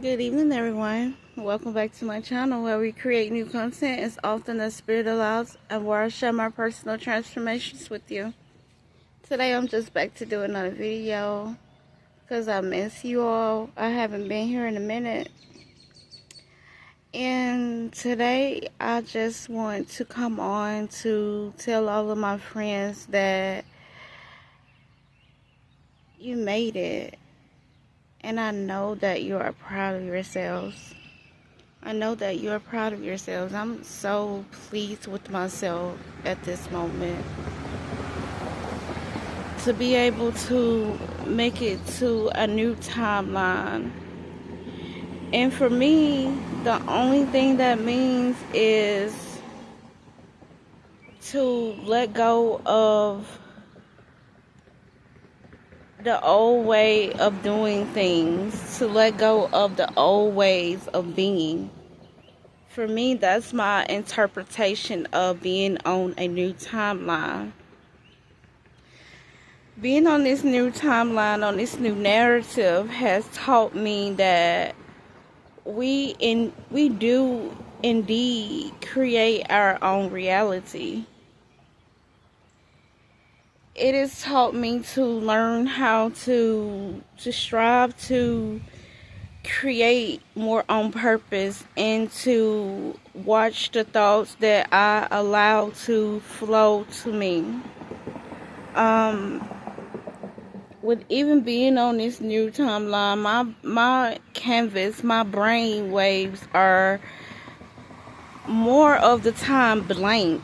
Good evening, everyone. Welcome back to my channel where we create new content as often as Spirit allows and where I share my personal transformations with you. Today, I'm just back to do another video because I miss you all. I haven't been here in a minute. And today, I just want to come on to tell all of my friends that you made it. And I know that you are proud of yourselves. I know that you're proud of yourselves. I'm so pleased with myself at this moment. To be able to make it to a new timeline. And for me, the only thing that means is to let go of the old way of doing things. To let go of the old ways of being. For me, that's my interpretation of being on a new timeline. Being on this new timeline, on this new narrative, has taught me that we do indeed create our own reality. It has taught me to learn how to strive to create more on purpose and to watch the thoughts that I allow to flow to me. With even being on this new timeline, my canvas, my brain waves are more of the time blank.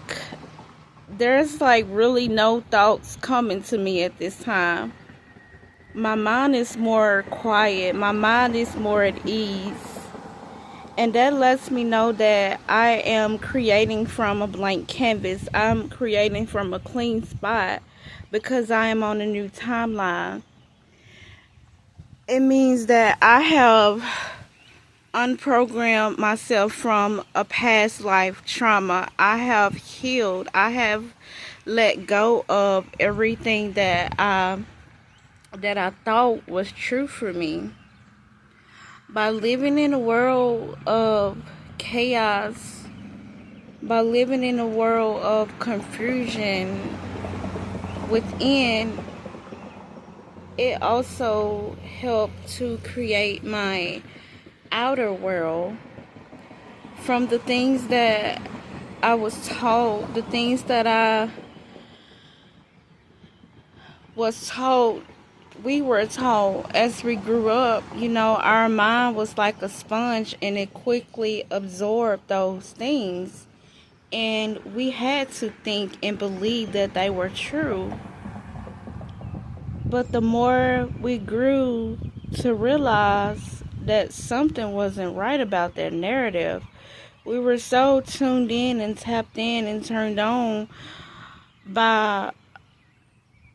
There's like really no thoughts coming to me at this time. My mind is more quiet. My mind is more at ease. And that lets me know that I am creating from a blank canvas. I'm creating from a clean spot because I am on a new timeline. It means that I have unprogrammed myself from a past life trauma. I have healed. I have let go of everything that I thought was true for me. By living in a world of chaos, by living in a world of confusion within, it also helped to create my outer world from the things that I was taught, the things that I was taught, we were taught as we grew up. You know, our mind was like a sponge and it quickly absorbed those things. And we had to think and believe that they were true. But the more we grew to realize that something wasn't right about that narrative, we were so tuned in and tapped in and turned on by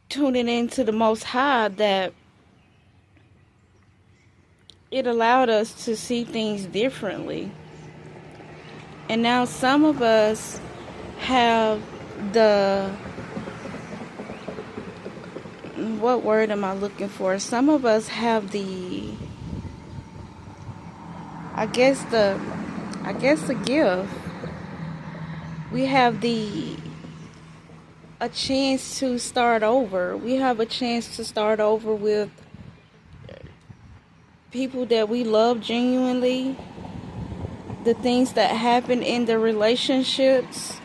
tuning into the Most High that it allowed us to see things differently. And now some of us have the, what word am I looking for? Some of us have the, I guess the gift. We have a chance to start over. We have a chance to start over with people that we love genuinely. The things that happen in the relationships,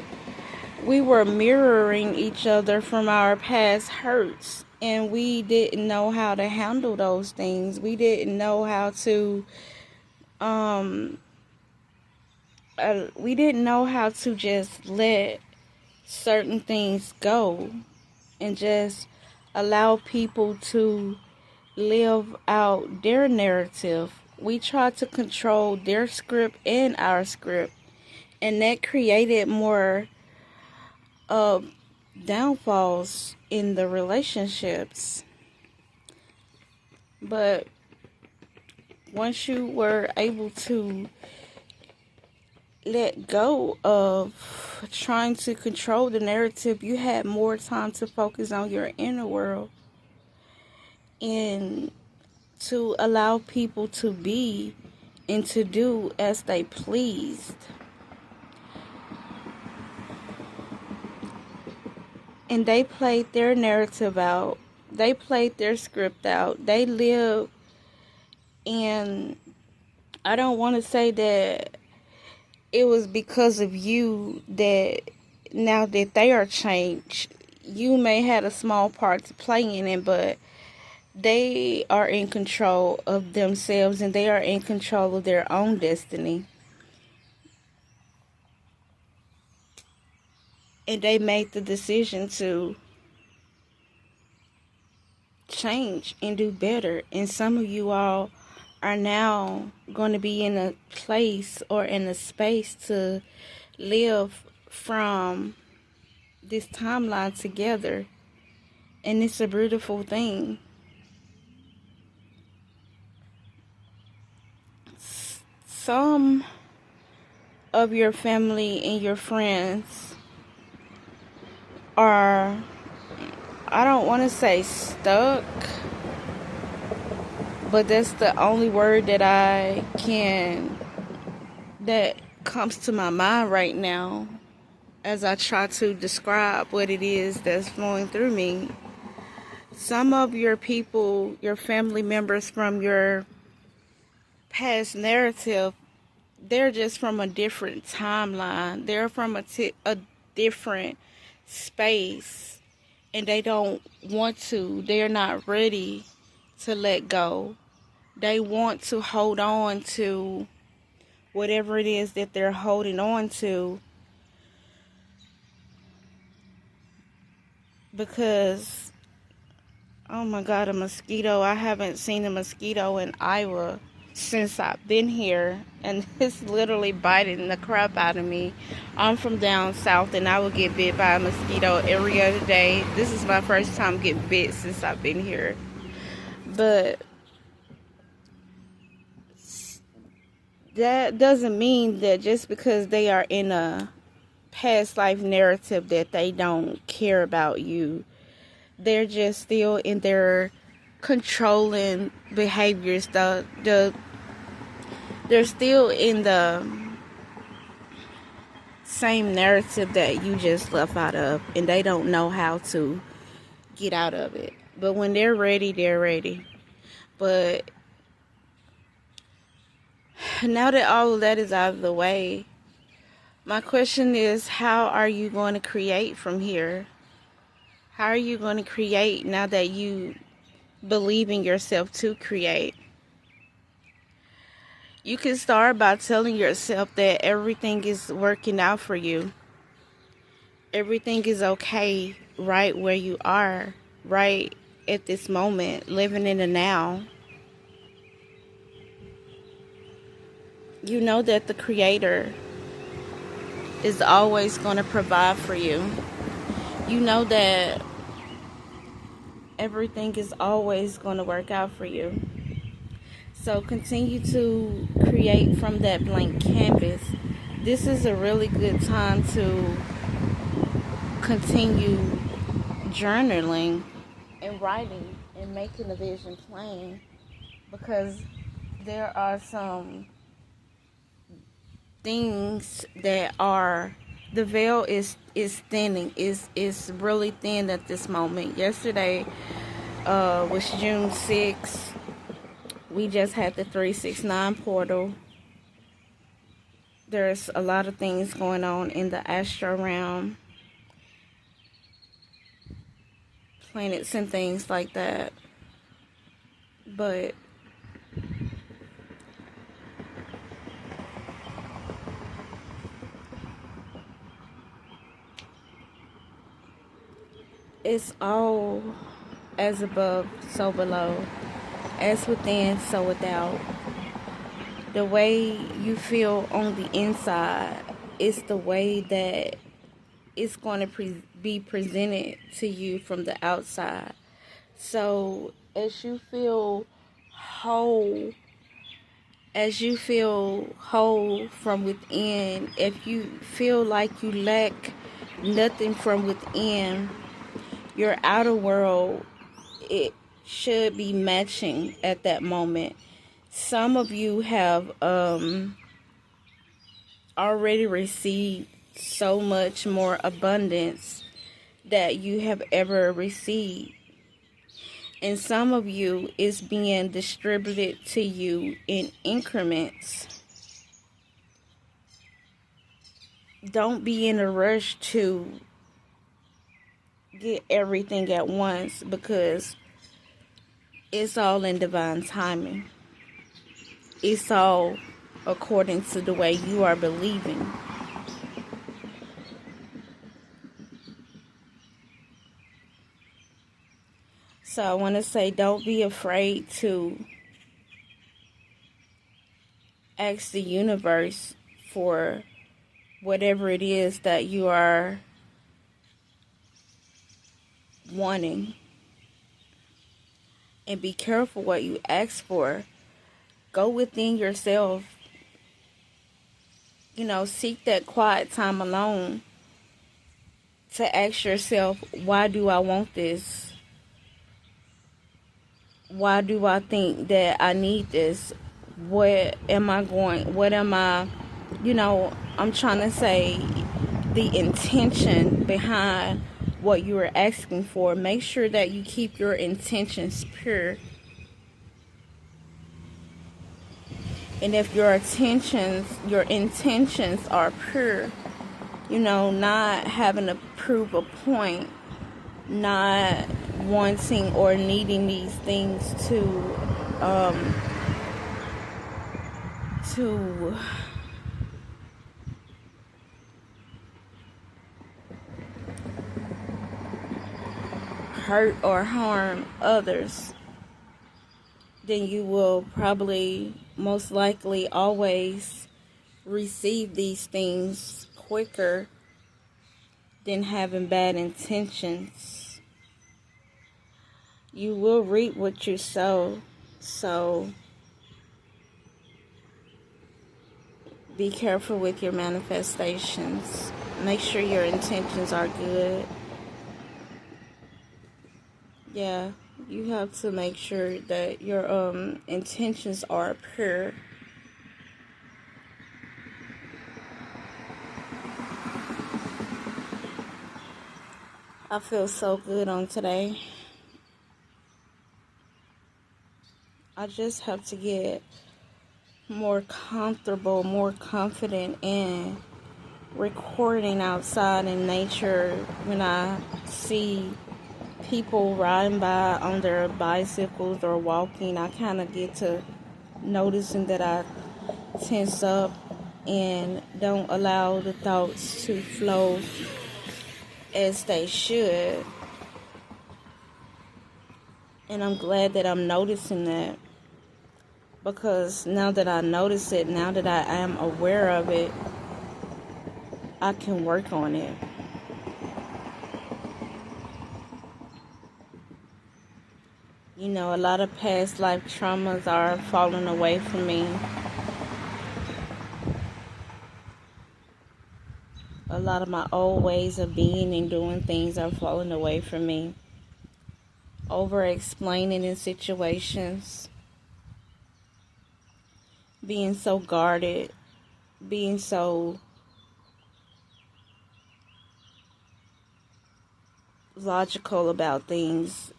we were mirroring each other from our past hurts, and we didn't know how to handle those things. We didn't know how to just let certain things go and just allow people to live out their narrative. We tried to control their script and our script, and that created more downfalls in the relationships. But once you were able to let go of trying to control the narrative, you had more time to focus on your inner world and to allow people to be and to do as they pleased. And they played their narrative out. They played their script out. They lived, and I don't want to say that it was because of you that now that they are changed, you may have a small part to play in it, but they are in control of themselves and they are in control of their own destiny. And they made the decision to change and do better. And some of you all are now going to be in a place or in a space to live from this timeline together. And it's a beautiful thing. Some of your family and your friends are, I don't want to say stuck, but that's the only word that that comes to my mind right now as I try to describe what it is that's flowing through me. Some of your people, your family members from your past narrative, they're just from a different timeline. They're from a different space, and they don't want to. They're not ready to let go. They want to hold on to whatever it is that they're holding on to, because, oh my God, a mosquito. I haven't seen a mosquito in Iowa since I've been here, and it's literally biting the crap out of me. I'm from down south, and I would get bit by a mosquito every other day. This is my first time getting bit since I've been here. But that doesn't mean that just because they are in a past life narrative that they don't care about you. They're just still in their controlling behaviors. They're still in the same narrative that you just left out of, and they don't know how to get out of it. But when they're ready, they're ready. But now that all of that is out of the way, my question is, how are you going to create from here? How are you going to create now that you believe in yourself to create? You can start by telling yourself that everything is working out for you. Everything is okay right where you are, right at this moment, living in the now. You know that the Creator is always going to provide for you. You know that everything is always going to work out for you. So continue to create from that blank canvas. This is a really good time to continue journaling and writing and making the vision plain, because there are some things that are, the veil is thinning, is really thin at this moment. Yesterday was June 6th. We just had the 369 portal. There's a lot of things going on in the astral realm, planets and things like that. But it's all as above, so below. As within, so without. The way you feel on the inside is the way that it's going to be presented to you from the outside. So as you feel whole from within, if you feel like you lack nothing from within, your outer world, it should be matching at that moment. Some of you have already received so much more abundance that you have ever received. And some of you is being distributed to you in increments. Don't be in a rush to get everything at once, because it's all in divine timing. It's all according to the way you are believing. So I want to say, don't be afraid to ask the universe for whatever it is that you are wanting. And be careful what you ask for. Go within yourself. Seek that quiet time alone to ask yourself, why do I want this? Why do I think that I need this? I'm trying to say, the intention behind what you are asking for. Make sure that you keep your intentions pure. And if your intentions are pure, not having to prove a point, not wanting or needing these things to hurt or harm others, then you will probably most likely always receive these things quicker than having bad intentions. You will reap what you sow. So be careful with your manifestations. Make sure your intentions are good. Yeah, you have to make sure that your intentions are pure. I feel so good on today. I just have to get more comfortable, more confident in recording outside in nature. When I see people riding by on their bicycles or walking, I kind of get to noticing that I tense up and don't allow the thoughts to flow as they should. And I'm glad that I'm noticing that, because now that I notice it, now that I am aware of it, I can work on it. A lot of past life traumas are falling away from me. A lot of my old ways of being and doing things are falling away from me. Over-explaining in situations. Being so guarded. Being so logical about things.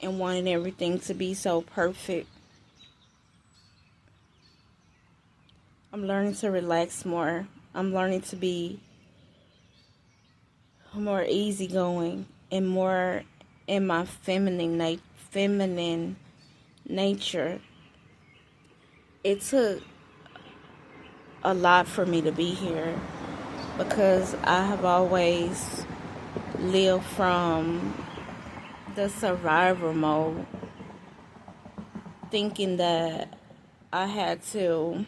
And wanting everything to be so perfect. I'm learning to relax more. I'm learning to be more easygoing and more in my feminine nature. It took a lot for me to be here, because I have always lived from the survivor mode, thinking that I had to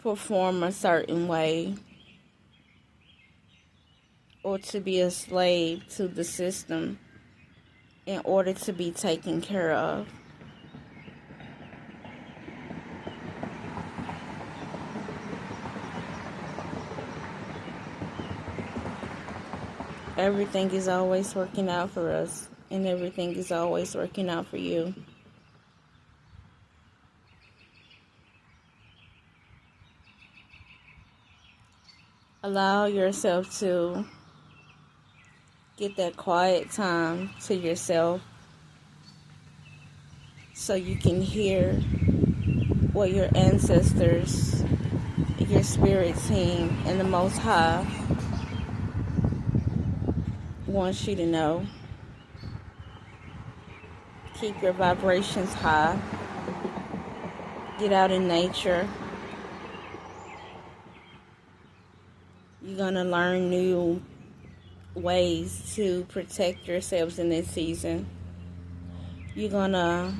perform a certain way or to be a slave to the system in order to be taken care of. Everything is always working out for us, and everything is always working out for you. Allow yourself to get that quiet time to yourself so you can hear what your ancestors, your spirit team, and the Most High wants you to know. Keep your vibrations high. Get out in nature. You're going to learn new ways to protect yourselves in this season. You're going to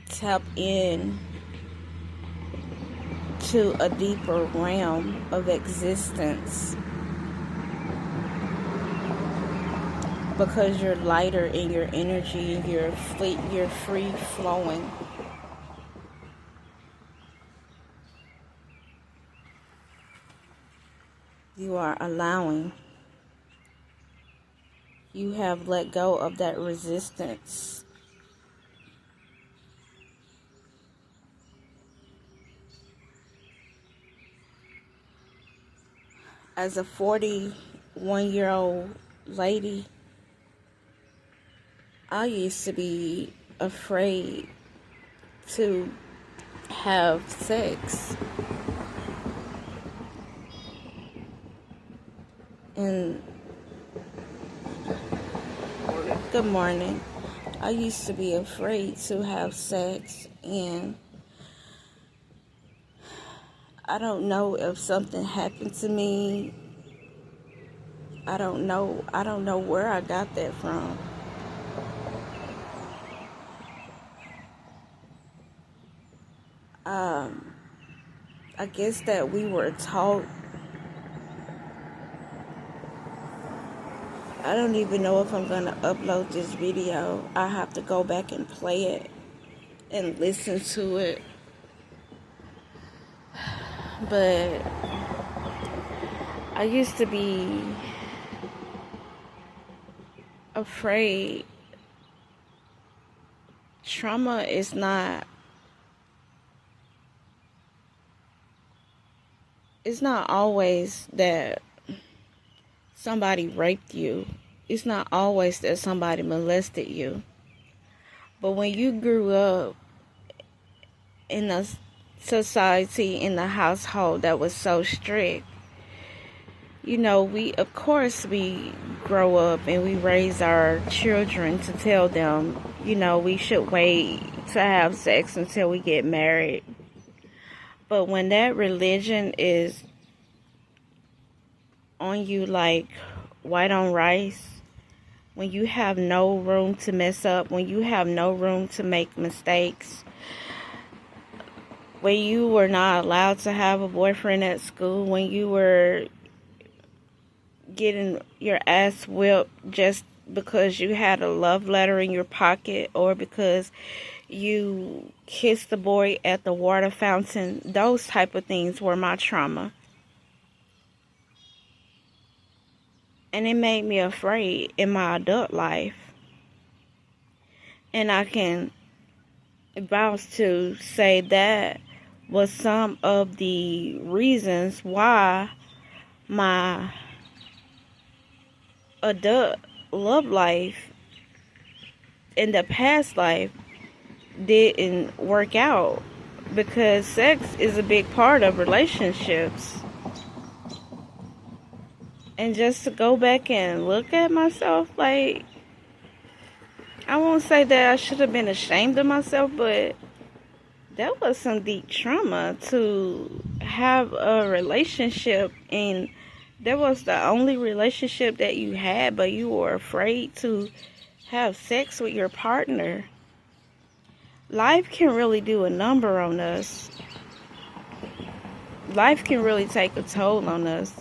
tap in to a deeper realm of existence because you're lighter in your energy and you're free flowing. You are allowing. You have let go of that resistance. As a 41-year-old lady, I used to be afraid to have sex. And good morning. I used to be afraid to have sex, and I don't know if something happened to me. I don't know where I got that from. I guess that we were taught. I don't even know if I'm going to upload this video. I have to go back and play it and listen to it. But I used to be afraid. Trauma is not, it's not always that somebody raped you. It's not always that somebody molested you. But when you grew up in a society, in a household that was so strict, you know, we grow up and we raise our children to tell them, you know, we should wait to have sex until we get married. But when that religion is on you like white on rice, when you have no room to mess up, when you have no room to make mistakes, when you were not allowed to have a boyfriend at school, when you were getting your ass whipped just because you had a love letter in your pocket or because you kissed the boy at the water fountain, those type of things were my trauma. And it made me afraid in my adult life. And I can vouch to say that was some of the reasons why my adult love life in the past life didn't work out, because sex is a big part of relationships. And just to go back and look at myself, like, I won't say that I should have been ashamed of myself, but that was some deep trauma to have a relationship, and that was the only relationship that you had, but you were afraid to have sex with your partner. Life can really do a number on us. Life can really take a toll on us.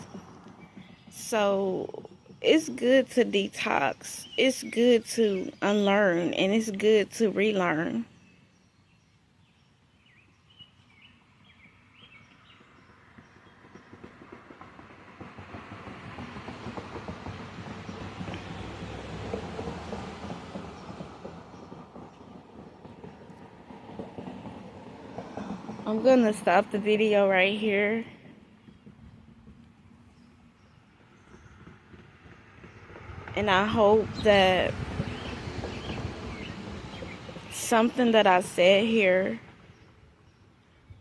So it's good to detox. It's good to unlearn, and it's good to relearn. I'm gonna stop the video right here. And I hope that something that I said here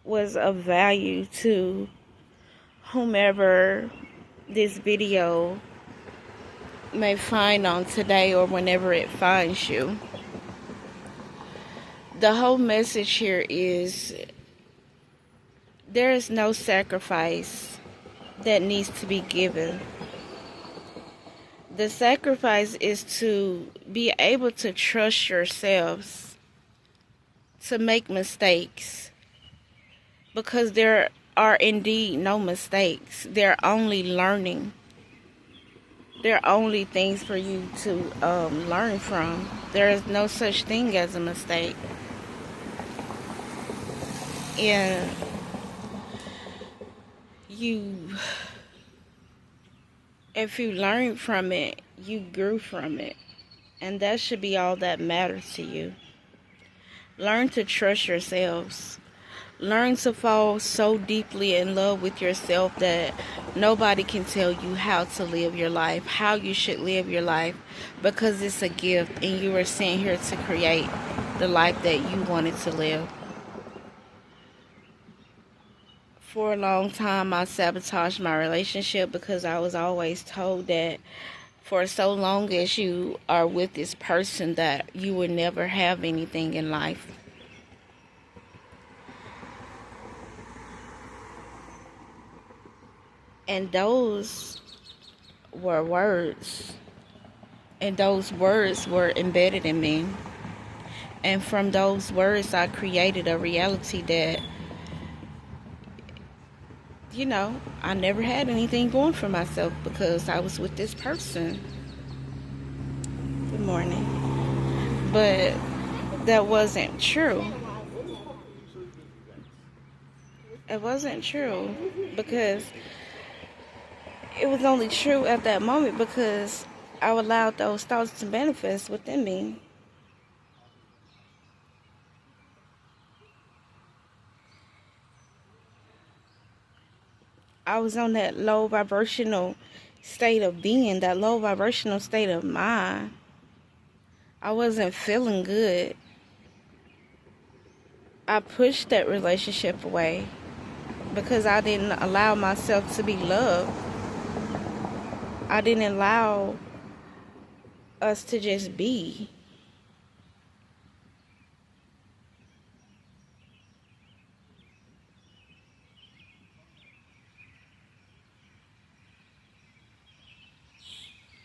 was of value to whomever this video may find on today or whenever it finds you. The whole message here is there is no sacrifice that needs to be given. The sacrifice is to be able to trust yourselves to make mistakes, because there are indeed no mistakes. They're only learning. They're only things for you to learn from. There is no such thing as a mistake. And if you learn from it, you grew from it. And that should be all that matters to you. Learn to trust yourselves. Learn to fall so deeply in love with yourself that nobody can tell you how to live your life, how you should live your life, because it's a gift and you are sent here to create the life that you wanted to live. For a long time, I sabotaged my relationship because I was always told that for so long as you are with this person that you will never have anything in life. And those were words. And those words were embedded in me. And from those words, I created a reality that, I never had anything going for myself because I was with this person. Good morning. But that wasn't true. It wasn't true because it was only true at that moment because I allowed those thoughts to manifest within me. I was on that low vibrational state of being, that low vibrational state of mind. I wasn't feeling good. I pushed that relationship away because I didn't allow myself to be loved. I didn't allow us to just be.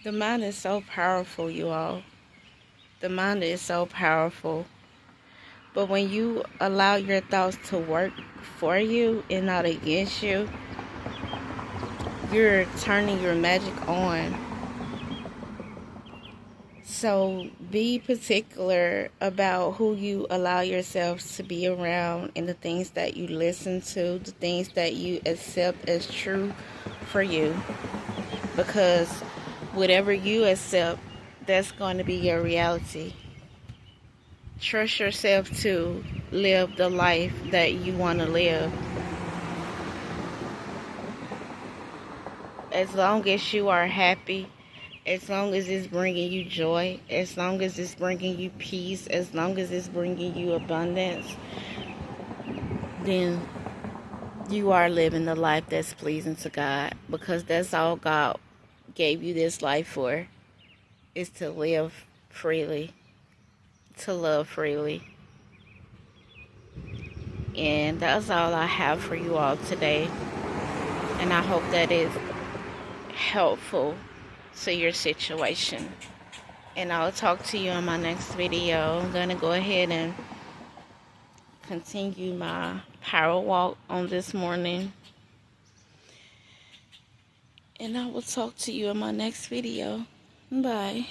The mind is so powerful, you all. The mind is so powerful. But when you allow your thoughts to work for you and not against you, you're turning your magic on. So be particular about who you allow yourselves to be around and the things that you listen to, the things that you accept as true for you. Because whatever you accept, that's going to be your reality. Trust yourself to live the life that you want to live. As long as you are happy, as long as it's bringing you joy, as long as it's bringing you peace, as long as it's bringing you abundance, then you are living the life that's pleasing to God, because that's all God gave you this life for, is to live freely, to love freely. And that's all I have for you all today. And I hope that is helpful to your situation. And I'll talk to you in my next video. I'm going to go ahead and continue my power walk on this morning. And I will talk to you in my next video. Bye.